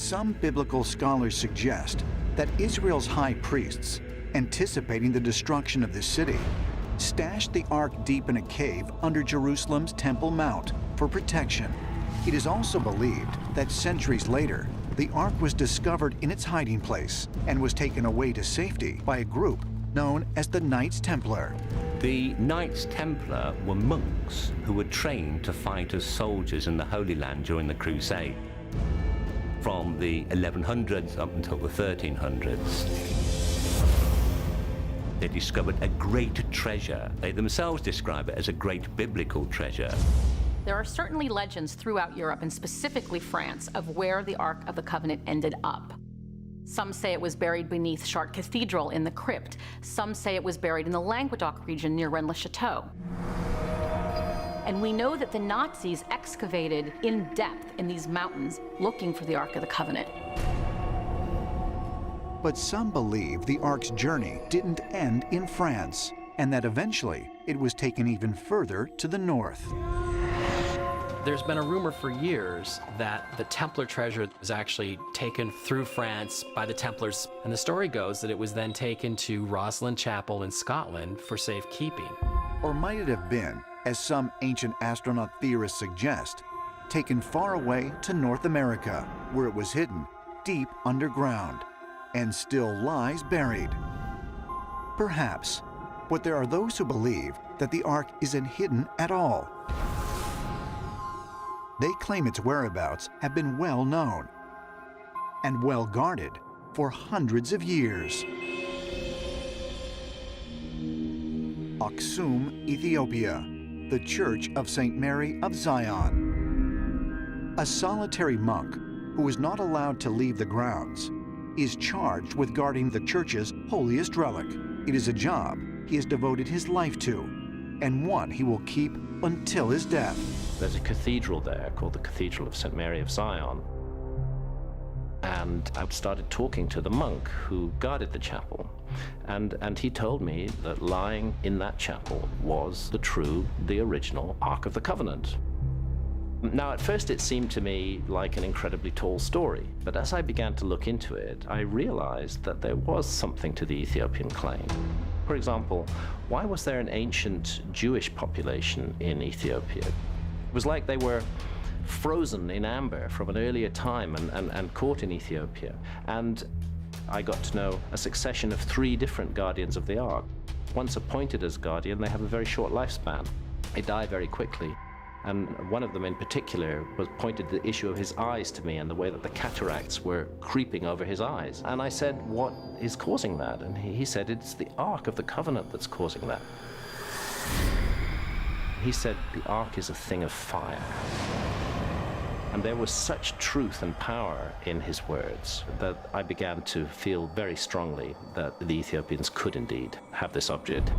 Some biblical scholars suggest that Israel's high priests, anticipating the destruction of this city, stashed the ark deep in a cave under Jerusalem's Temple Mount for protection. It is also believed that centuries later, the ark was discovered in its hiding place and was taken away to safety by a group known as the Knights Templar. The Knights Templar were monks who were trained to fight as soldiers in the Holy Land during the Crusade, from the 1100s up until the 1300s. They discovered a great treasure. They themselves describe it as a great biblical treasure. There are certainly legends throughout Europe, and specifically France, of where the Ark of the Covenant ended up. Some say it was buried beneath Chartres Cathedral in the crypt. Some say it was buried in the Languedoc region near Rennes-le-Château. And we know that the Nazis excavated in depth in these mountains looking for the Ark of the Covenant. But some believe the Ark's journey didn't end in France, and that eventually it was taken even further to the north. There's been a rumor for years that the Templar treasure was actually taken through France by the Templars, and the story goes that it was then taken to Rosslyn Chapel in Scotland for safekeeping. Or might it have been, as some ancient astronaut theorists suggest, taken far away to North America, where it was hidden deep underground and still lies buried? Perhaps, but there are those who believe that the Ark isn't hidden at all. They claim its whereabouts have been well known and well guarded for hundreds of years. Axum, Ethiopia, the Church of St. Mary of Zion. A solitary monk who is not allowed to leave the grounds is charged with guarding the church's holiest relic. It is a job he has devoted his life to, and one he will keep until his death. There's a cathedral there called the Cathedral of St. Mary of Zion. And I started talking to the monk who guarded the chapel. And he told me that lying in that chapel was the original Ark of the Covenant. Now, at first it seemed to me like an incredibly tall story, but as I began to look into it, I realized that there was something to the Ethiopian claim. For example, why was there an ancient Jewish population in Ethiopia? It was like they were frozen in amber from an earlier time and caught in Ethiopia. And I got to know a succession of 3 different guardians of the Ark. Once appointed as guardian, they have a very short lifespan. They die very quickly. And one of them in particular pointed the issue of his eyes to me and the way that the cataracts were creeping over his eyes. And I said, what is causing that? And he said, it's the Ark of the Covenant that's causing that. He said, the Ark is a thing of fire. And there was such truth and power in his words that I began to feel very strongly that the Ethiopians could indeed have this object.